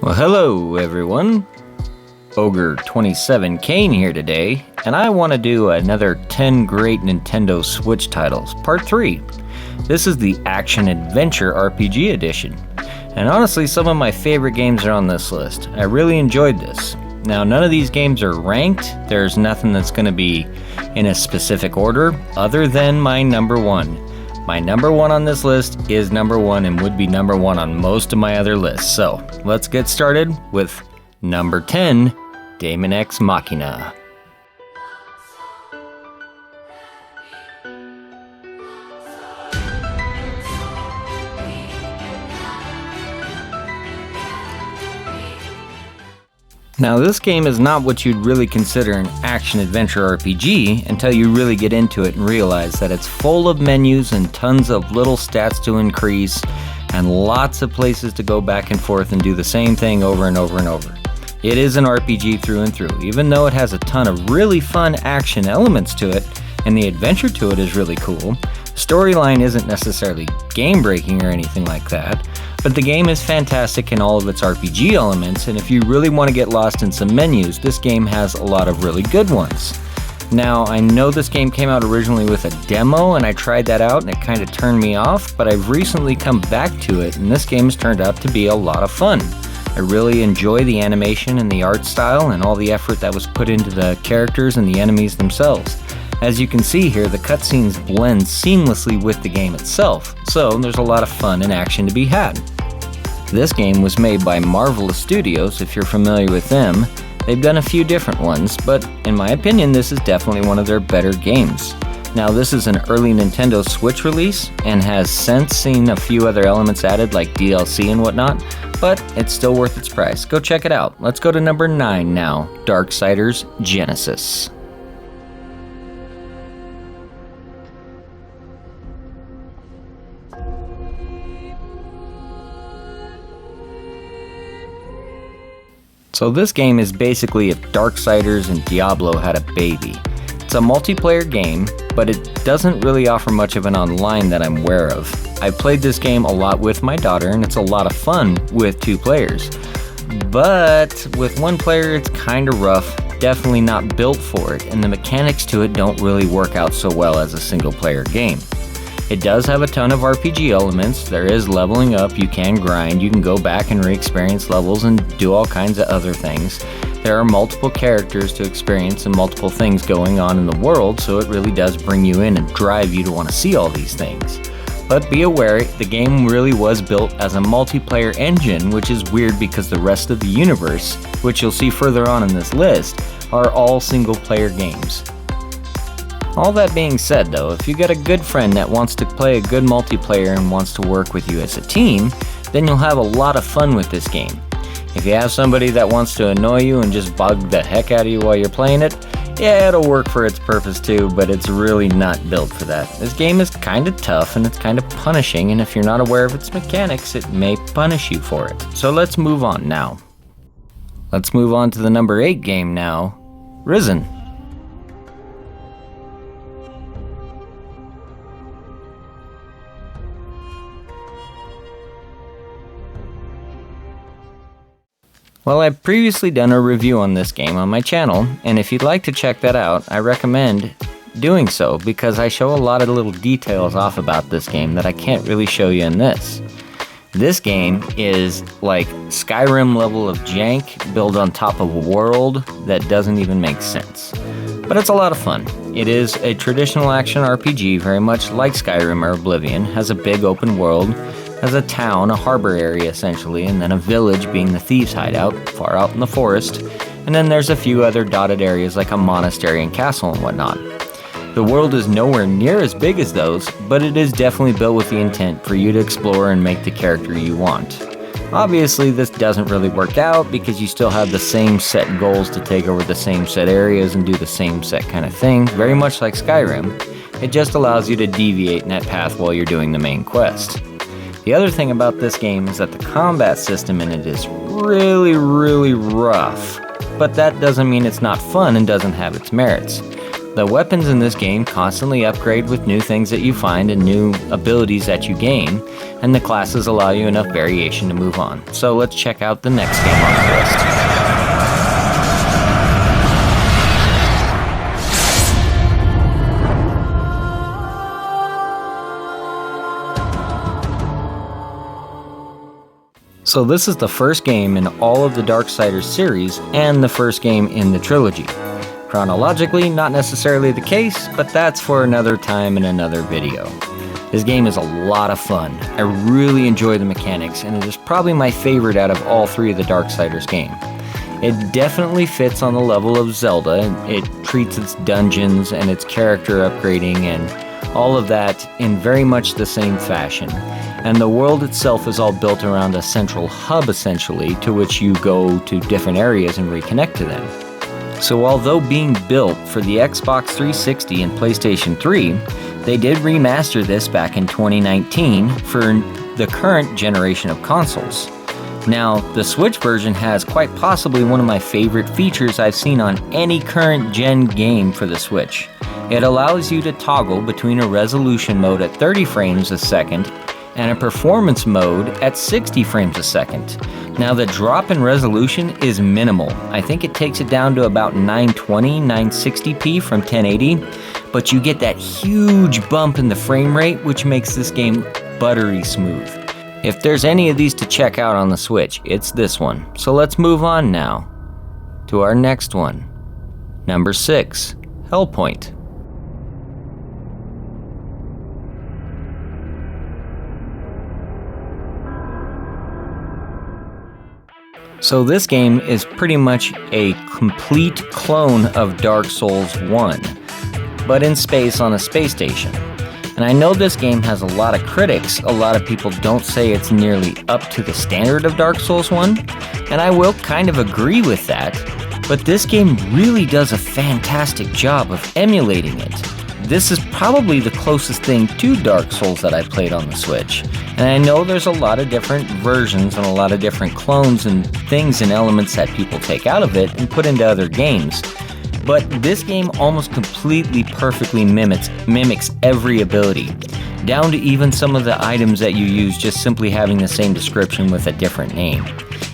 Well, hello everyone. Ogre27 Kane here today, and I want to do another 10 great Nintendo Switch titles, part 3. This is the Action Adventure RPG edition, and honestly some of my favorite games are on this list. I really enjoyed this. Now none of these games are ranked, there's nothing that's going to be in a specific order other than my number 1. My number 1 on this list is number 1 and would be number 1 on most of my other lists. So let's get started with number 10, Damon X Machina. Now this game is not what you'd really consider an action-adventure RPG until you really get into it and realize that it's full of menus and tons of little stats to increase and lots of places to go back and forth and do the same thing over and over and over. It is an RPG through and through, even though it has a ton of really fun action elements to it and the adventure to it is really cool. The storyline isn't necessarily game-breaking or anything like that, but the game is fantastic in all of its RPG elements, and if you really want to get lost in some menus, this game has a lot of really good ones. Now, I know this game came out originally with a demo, and I tried that out, and it kind of turned me off, but I've recently come back to it, and this game has turned out to be a lot of fun. I really enjoy the animation and the art style, and all the effort that was put into the characters and the enemies themselves. As you can see here, the cutscenes blend seamlessly with the game itself, so there's a lot of fun and action to be had. This game was made by Marvelous Studios, if you're familiar with them. They've done a few different ones, but in my opinion this is definitely one of their better games. Now this is an early Nintendo Switch release, and has since seen a few other elements added like DLC and whatnot, but it's still worth its price. Go check it out. Let's go to number 9 now, Darksiders Genesis. So this game is basically if Darksiders and Diablo had a baby. It's a multiplayer game, but it doesn't really offer much of an online that I'm aware of. I've played this game a lot with my daughter, and it's a lot of fun with 2 players. But with 1 player it's kinda rough, definitely not built for it, and the mechanics to it don't really work out so well as a single player game. It does have a ton of RPG elements. There is leveling up, you can grind, you can go back and re-experience levels and do all kinds of other things. There are multiple characters to experience and multiple things going on in the world, so it really does bring you in and drive you to want to see all these things. But be aware, the game really was built as a multiplayer engine, which is weird because the rest of the universe, which you'll see further on in this list, are all single player games. All that being said though, if you got a good friend that wants to play a good multiplayer and wants to work with you as a team, then you'll have a lot of fun with this game. If you have somebody that wants to annoy you and just bug the heck out of you while you're playing it, yeah, it'll work for its purpose too, but it's really not built for that. This game is kinda tough and it's kinda punishing, and if you're not aware of its mechanics, it may punish you for it. So let's move on now. Let's move on to the number 8 game now, Risen. Well, I've previously done a review on this game on my channel, and if you'd like to check that out, I recommend doing so because I show a lot of little details off about this game that I can't really show you in this. This game is like Skyrim level of jank built on top of a world that doesn't even make sense. But it's a lot of fun. It is a traditional action RPG, very much like Skyrim or Oblivion, has a big open world, has a town, a harbor area essentially, and then a village being the thieves' hideout, far out in the forest, and then there's a few other dotted areas like a monastery and castle and whatnot. The world is nowhere near as big as those, but it is definitely built with the intent for you to explore and make the character you want. Obviously this doesn't really work out because you still have the same set goals to take over the same set areas and do the same set kind of thing, very much like Skyrim. It just allows you to deviate in that path while you're doing the main quest. The other thing about this game is that the combat system in it is really rough. but that doesn't mean it's not fun and doesn't have its merits. The weapons in this game constantly upgrade with new things that you find and new abilities that you gain, and the classes allow you enough variation to move on. So let's check out the next game on the list. So this is the first game in all of the Darksiders series and the first game in the trilogy. Chronologically, not necessarily the case, but that's for another time in another video. This game is a lot of fun. I really enjoy the mechanics, and it is probably my favorite out of all three of the Darksiders games. It definitely fits on the level of Zelda. It treats its dungeons and its character upgrading and all of that in very much the same fashion. And the world itself is all built around a central hub, essentially, to which you go to different areas and reconnect to them. So although being built for the Xbox 360 and PlayStation 3, they did remaster this back in 2019 for the current generation of consoles. Now, the Switch version has quite possibly one of my favorite features I've seen on any current gen game for the Switch. It allows you to toggle between a resolution mode at 30 frames a second and a performance mode at 60 frames a second. Now the drop in resolution is minimal. I think it takes it down to about 920, 960p from 1080, but you get that huge bump in the frame rate, which makes this game buttery smooth. If there's any of these to check out on the Switch, it's this one. So let's move on now to our next one. Number 6, Hellpoint. So this game is pretty much a complete clone of Dark Souls 1, but in space on a space station. And I know this game has a lot of critics. A lot of people don't say it's nearly up to the standard of Dark Souls 1, and I will kind of agree with that, but this game really does a fantastic job of emulating it. This is probably the closest thing to Dark Souls that I've played on the Switch. And I know there's a lot of different versions and a lot of different clones and things and elements that people take out of it and put into other games. But this game almost completely perfectly mimics every ability, down to even some of the items that you use just simply having the same description with a different name.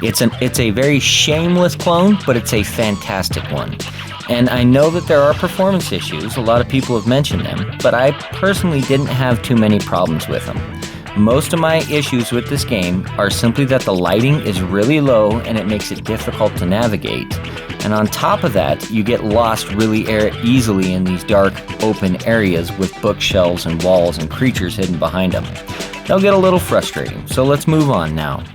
It's a very shameless clone, but it's a fantastic one. And I know that there are performance issues, a lot of people have mentioned them, but I personally didn't have too many problems with them. Most of my issues with this game are simply that the lighting is really low and it makes it difficult to navigate. And on top of that, you get lost really easily in these dark, open areas with bookshelves and walls and creatures hidden behind them. They'll get a little frustrating, so let's move on now.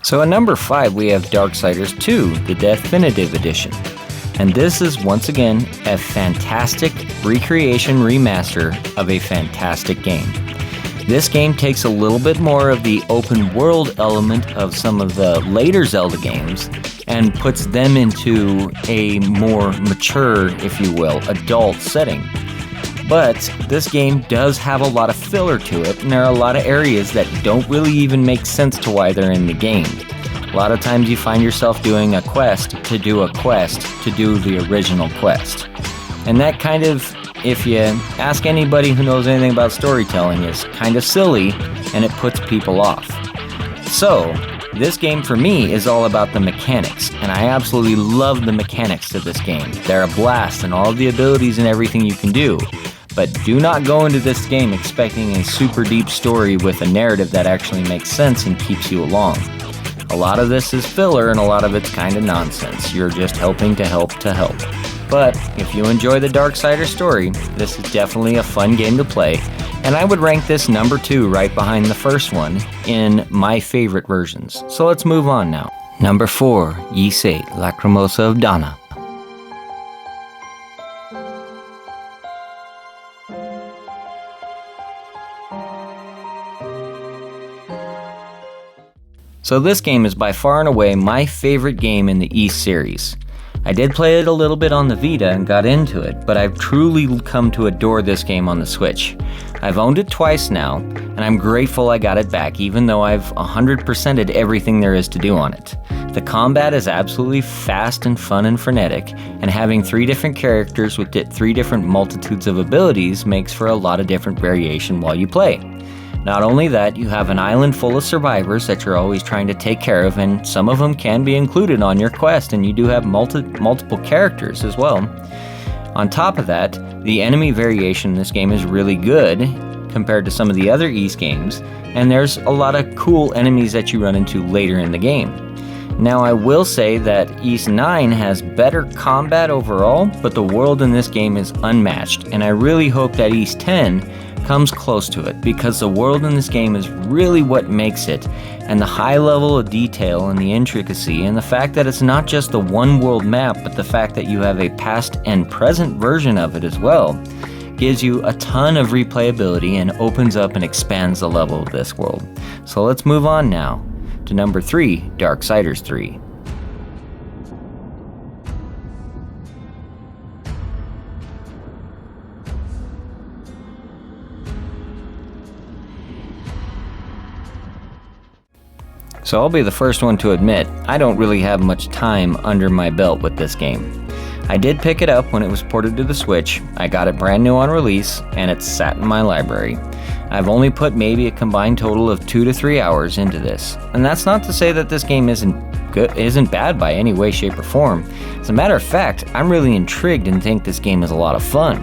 So at number 5 we have Darksiders II, the Definitive Edition. And this is once again a fantastic recreation remaster of a fantastic game. This game takes a little bit more of the open world element of some of the later Zelda games and puts them into a more mature, if you will, adult setting. But this game does have a lot of filler to it, and there are a lot of areas that don't really even make sense to why they're in the game. A lot of times you find yourself doing a quest to do a quest to do the original quest. And that kind of, if you ask anybody who knows anything about storytelling, is kind of silly, and it puts people off. So, this game for me is all about the mechanics, and I absolutely love the mechanics to this game. They're a blast, and all of the abilities and everything you can do. But do not go into this game expecting a super deep story with a narrative that actually makes sense and keeps you along. A lot of this is filler and a lot of it's kind of nonsense. You're just helping to help to help. But if you enjoy the Darksiders story, this is definitely a fun game to play, and I would rank this number 2 right behind the first one in my favorite versions. So let's move on now. Number 4, Isekai Lacrimosa of Dana. So this game is by far and away my favorite game in the East series. I did play it a little bit on the Vita and got into it, but I've truly come to adore this game on the Switch. I've owned it twice now, and I'm grateful I got it back even though I've 100%ed everything there is to do on it. The combat is absolutely fast and fun and frenetic, and having 3 different characters with 3 different multitudes of abilities makes for a lot of different variation while you play. Not only that, you have an island full of survivors that you're always trying to take care of, and some of them can be included on your quest, and you do have multiple characters as well. On top of that, the enemy variation in this game is really good compared to some of the other East games, and there's a lot of cool enemies that you run into later in the game. Now I will say that East 9 has better combat overall, but the world in this game is unmatched, and I really hope that East 10 comes close to it, because the world in this game is really what makes it, and the high level of detail and the intricacy, and the fact that it's not just the one world map, but the fact that you have a past and present version of it as well, gives you a ton of replayability and opens up and expands the level of this world. So let's move on now to number 3, Darksiders 3. So I'll be the first one to admit, I don't really have much time under my belt with this game. I did pick it up when it was ported to the Switch, I got it brand new on release, and it's sat in my library. I've only put maybe a combined total of 2 to 3 hours into this. And that's not to say that this game isn't bad by any way, shape, or form. As a matter of fact, I'm really intrigued and think this game is a lot of fun.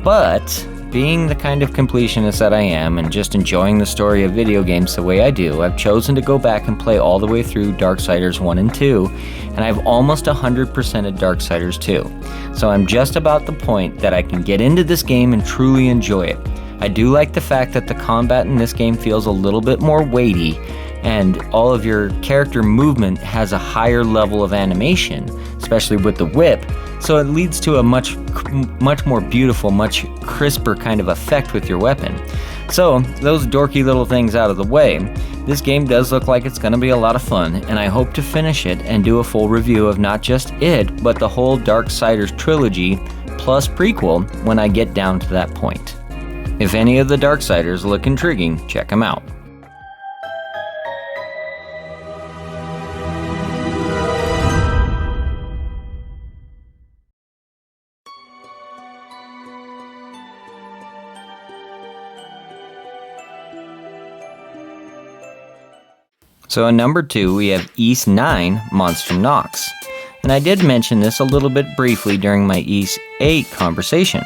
But being the kind of completionist that I am and just enjoying the story of video games the way I do, I've chosen to go back and play all the way through Darksiders 1 and 2, and I've almost 100%ed Darksiders 2. So I'm just about the point that I can get into this game and truly enjoy it. I do like the fact that the combat in this game feels a little bit more weighty, and all of your character movement has a higher level of animation, especially with the whip, so it leads to a much more beautiful, much crisper kind of effect with your weapon. So, those dorky little things out of the way, this game does look like it's going to be a lot of fun, and I hope to finish it and do a full review of not just it, but the whole Darksiders trilogy plus prequel when I get down to that point. If any of the Darksiders look intriguing, check them out. So in number 2, we have East 9, Monstrum Nox. And I did mention this a little bit briefly during my East 8 conversation.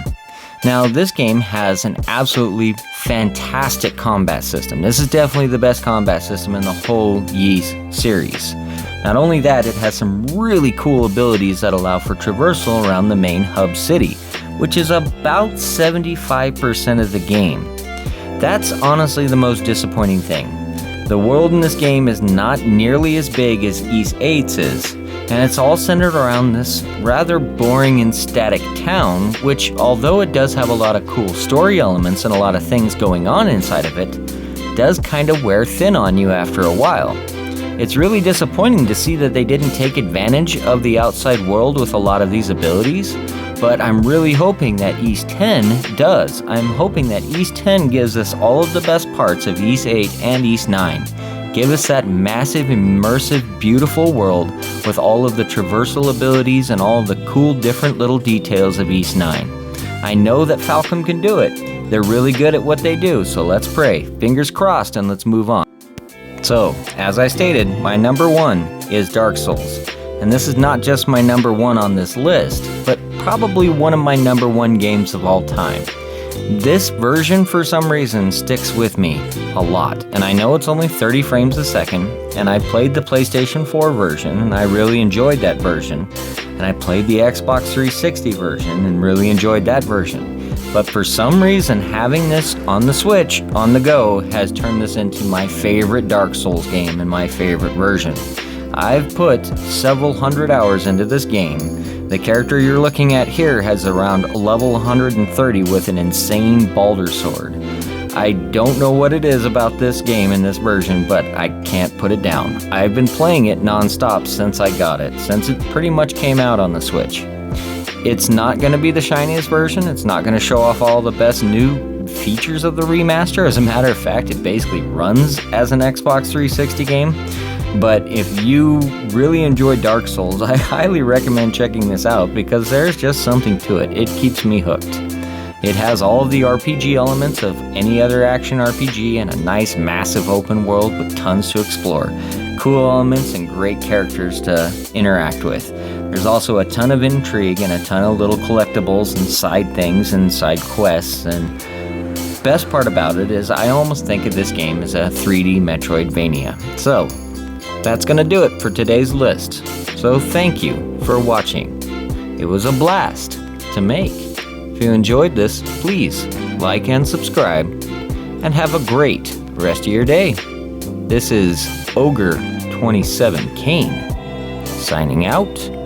Now, this game has an absolutely fantastic combat system. This is definitely the best combat system in the whole Ys series. Not only that, it has some really cool abilities that allow for traversal around the main hub city, which is about 75% of the game. That's honestly the most disappointing thing. The world in this game is not nearly as big as Ys 8's is, and it's all centered around this rather boring and static town, which, although it does have a lot of cool story elements and a lot of things going on inside of it, does kind of wear thin on you after a while. It's really disappointing to see that they didn't take advantage of the outside world with a lot of these abilities, but I'm really hoping that Ys 10 does. I'm hoping that Ys 10 gives us all of the best parts of Ys 8 and Ys 9. Give us that massive, immersive, beautiful world with all of the traversal abilities and all of the cool different little details of Ys 9. I know that Falcom can do it. They're really good at what they do, so let's pray. Fingers crossed, and let's move on. So, as I stated, my number 1 is Dark Souls. And this is not just my number 1 on this list, but probably one of my number 1 games of all time. This version, for some reason, sticks with me a lot, and I know it's only 30 frames a second, and I played the PlayStation 4 version, and I really enjoyed that version, and I played the Xbox 360 version, and really enjoyed that version. But for some reason, having this on the Switch, on the go, has turned this into my favorite Dark Souls game and my favorite version. I've put several hundred hours into this game. The character you're looking at here has around level 130 with an insane Balder sword. I don't know what it is about this game in this version, but I can't put it down. I've been playing it non-stop since I got it, since it pretty much came out on the Switch. It's not going to be the shiniest version, it's not going to show off all the best new features of the remaster. As a matter of fact, it basically runs as an Xbox 360 game. But if you really enjoy Dark Souls, I highly recommend checking this out because there's just something to it. It keeps me hooked. It has all of the RPG elements of any other action RPG and a nice massive open world with tons to explore, cool elements and great characters to interact with. There's also a ton of intrigue and a ton of little collectibles and side things and side quests, and best part about it is I almost think of this game as a 3D Metroidvania. So, that's gonna do it for today's list. So thank you for watching. It was a blast to make. If you enjoyed this, please like and subscribe, and have a great rest of your day. This is Ogre27 Kane, signing out.